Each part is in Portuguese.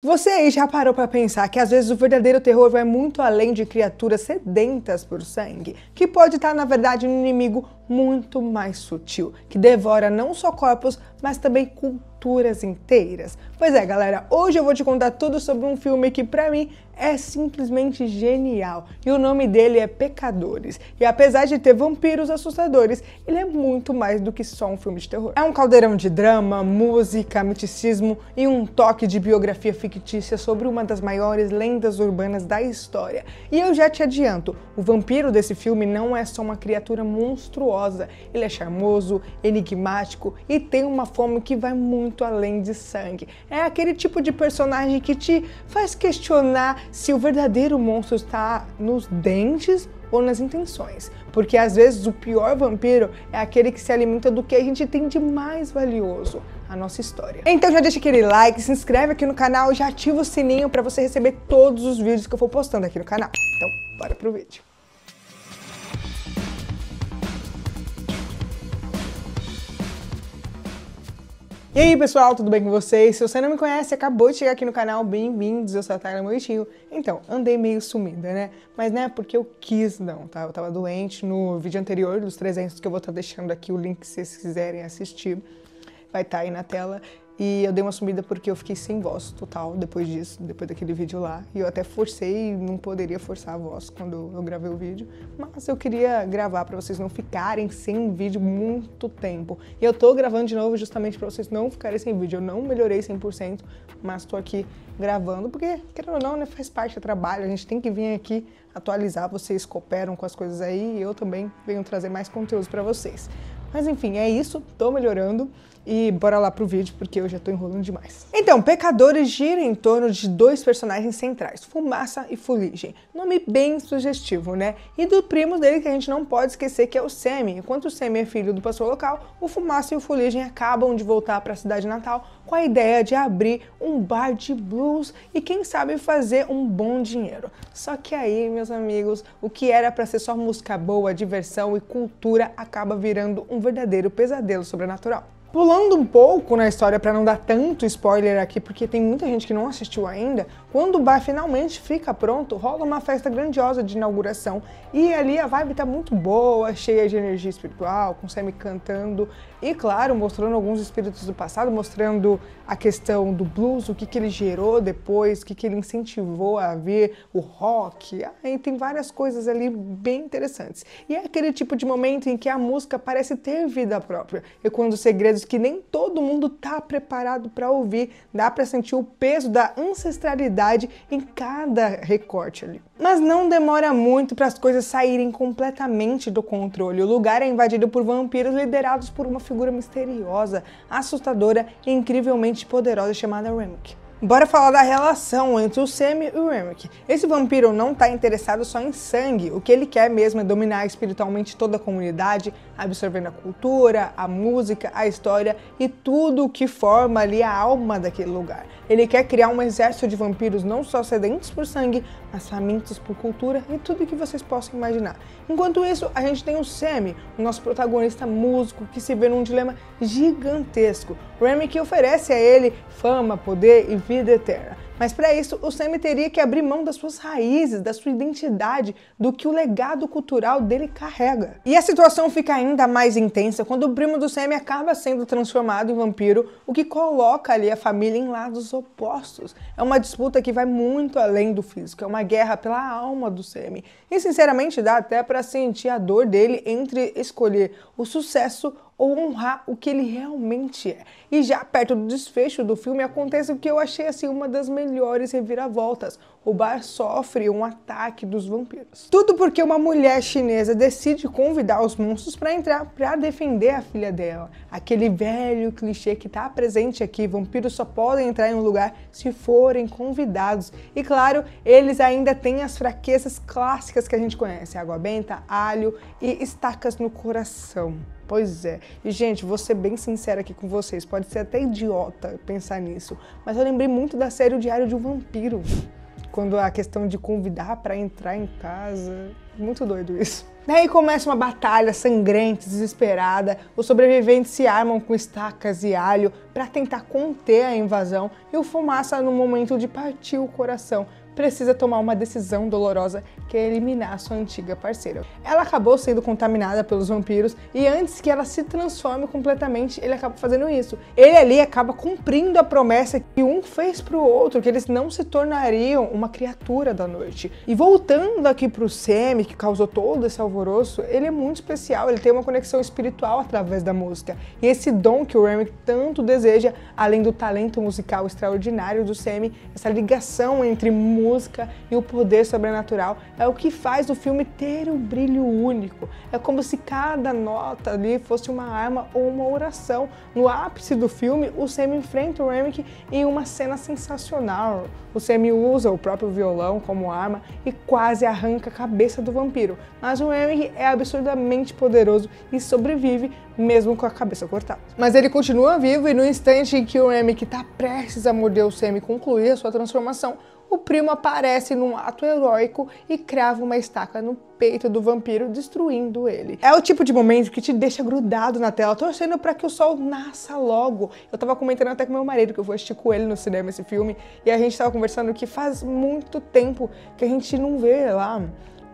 Você aí já parou para pensar que às vezes o verdadeiro terror vai muito além de criaturas sedentas por sangue, que pode estar na verdade um inimigo muito mais sutil, que devora não só corpos, mas também culturas inteiras? Pois é, galera, hoje eu vou te contar tudo sobre um filme que pra mim é simplesmente genial, e o nome dele é Pecadores. E apesar de ter vampiros assustadores, ele é muito mais do que só um filme de terror. É um caldeirão de drama, música, misticismo e um toque de biografia fictícia sobre uma das maiores lendas urbanas da história. E eu já te adianto, o vampiro desse filme não é só uma criatura monstruosa, ele é charmoso, enigmático e tem uma fome que vai muito além de sangue. É aquele tipo de personagem que te faz questionar se o verdadeiro monstro está nos dentes ou nas intenções, porque às vezes o pior vampiro é aquele que se alimenta do que a gente tem de mais valioso, a nossa história. Então já deixa aquele like, se inscreve aqui no canal, já ativa o sininho para você receber todos os vídeos que eu for postando aqui no canal. Então, bora pro vídeo. E aí pessoal, tudo bem com vocês? Se você não me conhece, acabou de chegar aqui no canal, bem-vindos, eu sou a Tayla Moitinho. Então, andei meio sumida, né? Mas não é porque eu quis não, tá? Eu tava doente no vídeo anterior, dos 300, que eu vou estar deixando aqui o link se vocês quiserem assistir. Vai estar aí na tela. E eu dei uma sumida porque eu fiquei sem voz total depois disso, depois daquele vídeo lá. E eu até forcei, não poderia forçar a voz quando eu gravei o vídeo. Mas eu queria gravar para vocês não ficarem sem vídeo muito tempo. E eu tô gravando de novo justamente para vocês não ficarem sem vídeo. Eu não melhorei 100%, mas tô aqui gravando porque, querendo ou não, né, faz parte do trabalho. A gente tem que vir aqui atualizar, vocês cooperam com as coisas aí e eu também venho trazer mais conteúdo para vocês. Mas enfim, é isso, tô melhorando e bora lá pro vídeo porque eu já tô enrolando demais. Então, Pecadores gira em torno de dois personagens centrais, Fumaça e Fuligem. Nome bem sugestivo, né? E do primo dele que a gente não pode esquecer, que é o Sammy. Enquanto o Sammy é filho do pastor local, o Fumaça e o Fuligem acabam de voltar para a cidade natal com a ideia de abrir um bar de blues e quem sabe fazer um bom dinheiro. Só que aí, meus amigos, o que era para ser só música boa, diversão e cultura acaba virando um verdadeiro pesadelo sobrenatural. Pulando um pouco na história para não dar tanto spoiler aqui, porque tem muita gente que não assistiu ainda, quando o bar finalmente fica pronto, rola uma festa grandiosa de inauguração e ali a vibe tá muito boa, cheia de energia espiritual, com Sammy cantando e, claro, mostrando alguns espíritos do passado, mostrando a questão do blues, o que ele gerou depois, o que ele incentivou a ver, o rock, aí tem várias coisas ali bem interessantes. E é aquele tipo de momento em que a música parece ter vida própria, e quando os segredos que nem todo mundo tá preparado para ouvir, dá para sentir o peso da ancestralidade em cada recorte ali. Mas não demora muito para as coisas saírem completamente do controle. O lugar é invadido por vampiros liderados por uma figura misteriosa, assustadora e incrivelmente poderosa chamada Remick. Bora falar da relação entre o Sammy e o Remick. Esse vampiro não está interessado só em sangue, o que ele quer mesmo é dominar espiritualmente toda a comunidade, absorvendo a cultura, a música, a história e tudo o que forma ali a alma daquele lugar. Ele quer criar um exército de vampiros não só sedentos por sangue, mas famintos por cultura e tudo o que vocês possam imaginar. Enquanto isso, a gente tem o Sammy, o nosso protagonista músico, que se vê num dilema gigantesco. O Remick oferece a ele fama, poder e vida eterna. Mas para isso, o Sammy teria que abrir mão das suas raízes, da sua identidade, do que o legado cultural dele carrega. E a situação fica ainda mais intensa quando o primo do Sammy acaba sendo transformado em vampiro, o que coloca ali a família em lados opostos. É uma disputa que vai muito além do físico, é uma guerra pela alma do Sammy. E sinceramente dá até para sentir a dor dele entre escolher o sucesso ou honrar o que ele realmente é. E já perto do desfecho do filme acontece o que eu achei assim uma das melhores reviravoltas. O bar sofre um ataque dos vampiros. Tudo porque uma mulher chinesa decide convidar os monstros para entrar para defender a filha dela. Aquele velho clichê que está presente aqui, vampiros só podem entrar em um lugar se forem convidados. E claro, eles ainda têm as fraquezas clássicas que a gente conhece, água benta, alho e estacas no coração. Pois é. E, gente, vou ser bem sincera aqui com vocês. Pode ser até idiota pensar nisso, mas eu lembrei muito da série O Diário de um Vampiro. Quando a questão de convidar para entrar em casa... Muito doido isso. Daí começa uma batalha sangrante, desesperada. Os sobreviventes se armam com estacas e alho para tentar conter a invasão, e o Fumaça, no momento de partir o coração, precisa tomar uma decisão dolorosa, que é eliminar sua antiga parceira. Ela acabou sendo contaminada pelos vampiros, e antes que ela se transforme completamente, ele acaba fazendo isso. Ele ali acaba cumprindo a promessa que um fez pro outro, que eles não se tornariam uma criatura da noite. E voltando aqui pro Sammy, que causou todo esse alvoroço, ele é muito especial, ele tem uma conexão espiritual através da música. E esse dom que o Remy tanto deseja, além do talento musical extraordinário do Sammy, essa ligação entre música e o poder sobrenatural é o que faz o filme ter um brilho único. É como se cada nota ali fosse uma arma ou uma oração. No ápice do filme, o Sammy enfrenta o Remy em uma cena sensacional. O Sammy usa o próprio violão como arma e quase arranca a cabeça do vampiro, mas o Remy é absurdamente poderoso e sobrevive mesmo com a cabeça cortada. Mas ele continua vivo, e no instante em que o Remy está prestes a morder o Sammy e concluir a sua transformação, o primo aparece num ato heróico e crava uma estaca no peito do vampiro, destruindo ele. É o tipo de momento que te deixa grudado na tela, torcendo para que o sol nasça logo. Eu tava comentando até com meu marido que eu vou assistir com ele no cinema esse filme, e a gente tava conversando que faz muito tempo que a gente não vê lá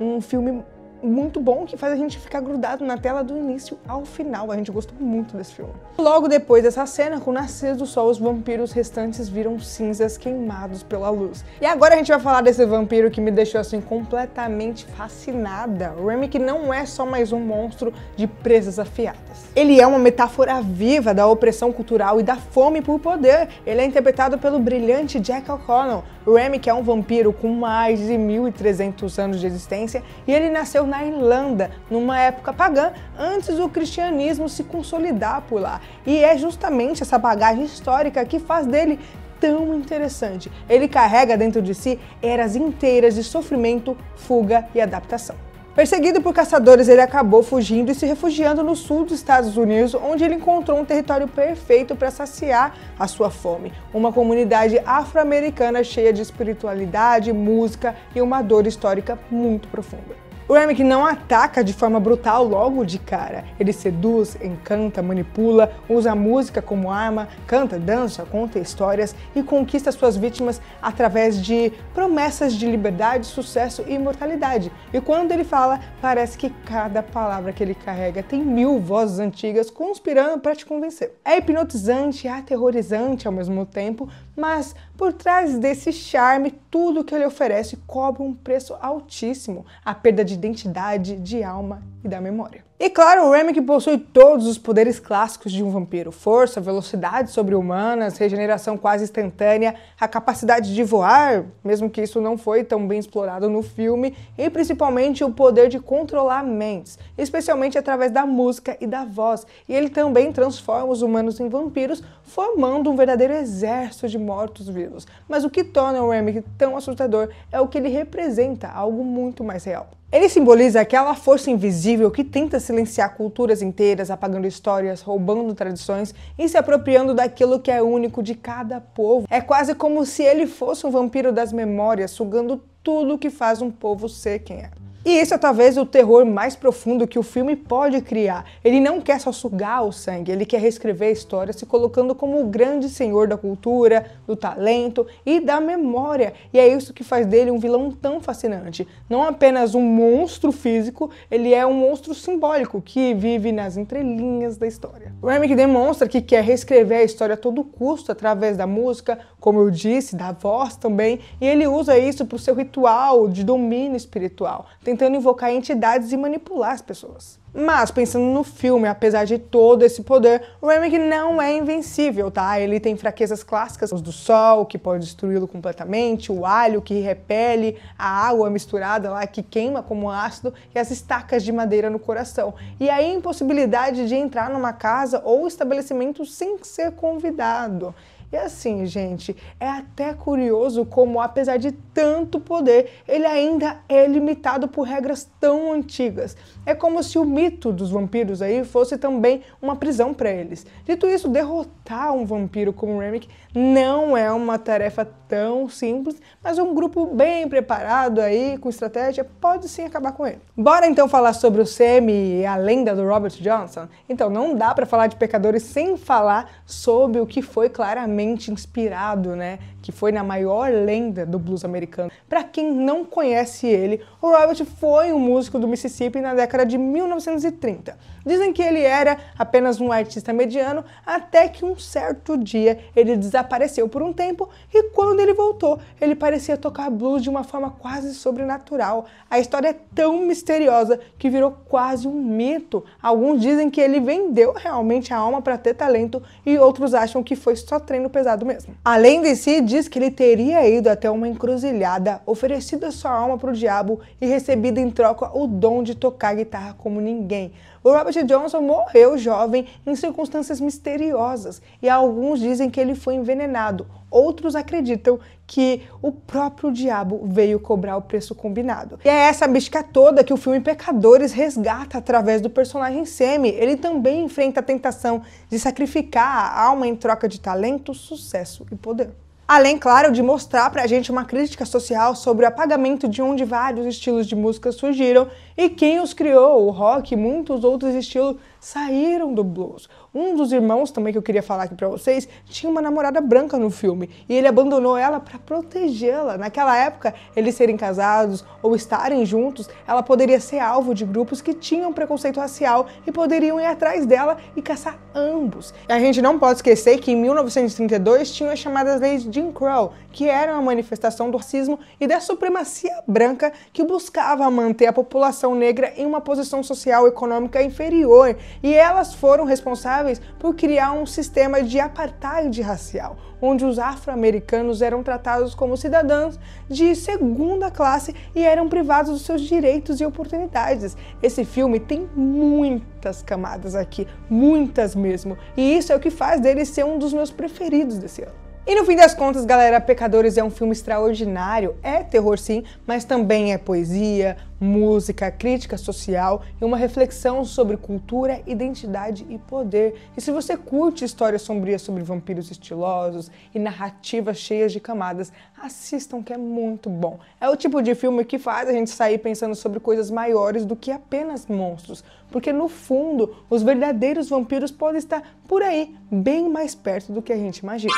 um filme muito bom que faz a gente ficar grudado na tela do início ao final. A gente gostou muito desse filme. Logo depois dessa cena, com o nascer do sol, os vampiros restantes viram cinzas queimados pela luz. E agora a gente vai falar desse vampiro que me deixou assim completamente fascinada. O Remy, que não é só mais um monstro de presas afiadas. Ele é uma metáfora viva da opressão cultural e da fome por poder. Ele é interpretado pelo brilhante Jack O'Connell. O Remy, que é um vampiro com mais de 1.300 anos de existência, e ele nasceu na Irlanda, numa época pagã, antes do cristianismo se consolidar por lá. E é justamente essa bagagem histórica que faz dele tão interessante. Ele carrega dentro de si eras inteiras de sofrimento, fuga e adaptação. Perseguido por caçadores, ele acabou fugindo e se refugiando no sul dos Estados Unidos, onde ele encontrou um território perfeito para saciar a sua fome. Uma comunidade afro-americana cheia de espiritualidade, música e uma dor histórica muito profunda. O Remy, que não ataca de forma brutal logo de cara. Ele seduz, encanta, manipula, usa a música como arma, canta, dança, conta histórias e conquista suas vítimas através de promessas de liberdade, sucesso e imortalidade. E quando ele fala, parece que cada palavra que ele carrega tem 1000 vozes antigas conspirando para te convencer. É hipnotizante e aterrorizante ao mesmo tempo, mas por trás desse charme, tudo que ele oferece cobra um preço altíssimo, a perda de identidade, de alma e da memória. E claro, o Remy, que possui todos os poderes clássicos de um vampiro: força, velocidade sobre-humanas, regeneração quase instantânea, a capacidade de voar, mesmo que isso não foi tão bem explorado no filme, e principalmente o poder de controlar mentes, especialmente através da música e da voz. E ele também transforma os humanos em vampiros, formando um verdadeiro exército de mortos-vivos. Mas o que torna o Remy tão assustador é o que ele representa, algo muito mais real. Ele simboliza aquela força invisível que tenta silenciar culturas inteiras, apagando histórias, roubando tradições e se apropriando daquilo que é único de cada povo. É quase como se ele fosse um vampiro das memórias, sugando tudo que faz um povo ser quem é. E esse é talvez o terror mais profundo que o filme pode criar. Ele não quer só sugar o sangue, ele quer reescrever a história se colocando como o grande senhor da cultura, do talento e da memória. E é isso que faz dele um vilão tão fascinante. Não apenas um monstro físico, ele é um monstro simbólico que vive nas entrelinhas da história. O Remy demonstra que quer reescrever a história a todo custo através da música, como eu disse, da voz também, e ele usa isso para o seu ritual de domínio espiritual, tentando invocar entidades e manipular as pessoas. Mas, pensando no filme, apesar de todo esse poder, o Remy não é invencível, tá? Ele tem fraquezas clássicas, os do sol, que pode destruí-lo completamente, o alho, que repele, a água misturada lá, que queima como ácido, e as estacas de madeira no coração. E a impossibilidade de entrar numa casa ou estabelecimento sem ser convidado. E assim, gente, é até curioso como, apesar de tanto poder, ele ainda é limitado por regras tão antigas. É como se o mito dos vampiros aí fosse também uma prisão para eles. Dito isso, derrotar um vampiro como Remick não é uma tarefa tão simples, mas um grupo bem preparado aí, com estratégia, pode sim acabar com ele. Bora então falar sobre o Sam e a lenda do Robert Johnson? Então, não dá para falar de Pecadores sem falar sobre o que foi claramente inspirado, né? Que foi na maior lenda do blues americano. Para quem não conhece ele, o Robert foi um músico do Mississippi na década de 1930. Dizem que ele era apenas um artista mediano, até que um certo dia ele desapareceu por um tempo e quando ele voltou, ele parecia tocar blues de uma forma quase sobrenatural. A história é tão misteriosa que virou quase um mito. Alguns dizem que ele vendeu realmente a alma para ter talento e outros acham que foi só treino pesado mesmo. A lenda em si diz que ele teria ido até uma encruzilhada, oferecido a sua alma para o diabo e recebido em troca o dom de tocar guitarra como ninguém. O Robert Johnson morreu jovem em circunstâncias misteriosas e alguns dizem que ele foi envenenado. Outros acreditam que o próprio diabo veio cobrar o preço combinado. E é essa mística toda que o filme Pecadores resgata através do personagem Sammy. Ele também enfrenta a tentação de sacrificar a alma em troca de talento, sucesso e poder. Além, claro, de mostrar pra gente uma crítica social sobre o apagamento de onde vários estilos de música surgiram e quem os criou. O rock e muitos outros estilos saíram do blues. Um dos irmãos também que eu queria falar aqui pra vocês tinha uma namorada branca no filme e ele abandonou ela pra protegê-la. Naquela época, eles serem casados ou estarem juntos, ela poderia ser alvo de grupos que tinham preconceito racial e poderiam ir atrás dela e caçar ambos. E a gente não pode esquecer que em 1932 tinham as chamadas leis Jim Crow, que eram a manifestação do racismo e da supremacia branca que buscava manter a população negra em uma posição social e econômica inferior, e elas foram responsáveis por criar um sistema de apartheid racial, onde os afro-americanos eram tratados como cidadãos de segunda classe e eram privados dos seus direitos e oportunidades. Esse filme tem muitas camadas aqui, muitas mesmo, e isso é o que faz dele ser um dos meus preferidos desse ano. E no fim das contas, galera, Pecadores é um filme extraordinário, é terror sim, mas também é poesia, música, crítica social e uma reflexão sobre cultura, identidade e poder. E se você curte histórias sombrias sobre vampiros estilosos e narrativas cheias de camadas, assistam que é muito bom. É o tipo de filme que faz a gente sair pensando sobre coisas maiores do que apenas monstros, porque no fundo, os verdadeiros vampiros podem estar por aí, bem mais perto do que a gente imagina.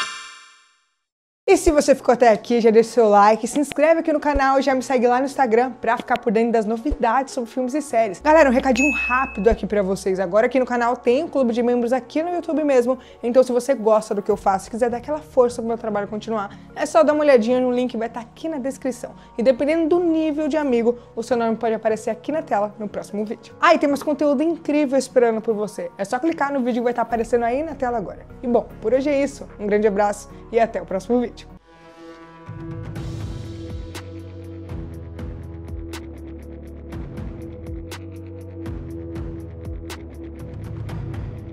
E se você ficou até aqui, já deixa o seu like, se inscreve aqui no canal e já me segue lá no Instagram pra ficar por dentro das novidades sobre filmes e séries. Galera, um recadinho rápido aqui pra vocês. Agora aqui no canal tem um clube de membros aqui no YouTube mesmo, então se você gosta do que eu faço e quiser dar aquela força pro meu trabalho continuar, é só dar uma olhadinha no link que vai estar aqui na descrição. E dependendo do nível de amigo, o seu nome pode aparecer aqui na tela no próximo vídeo. Ah, e tem mais conteúdo incrível esperando por você. É só clicar no vídeo que vai estar aparecendo aí na tela agora. E bom, por hoje é isso. Um grande abraço e até o próximo vídeo.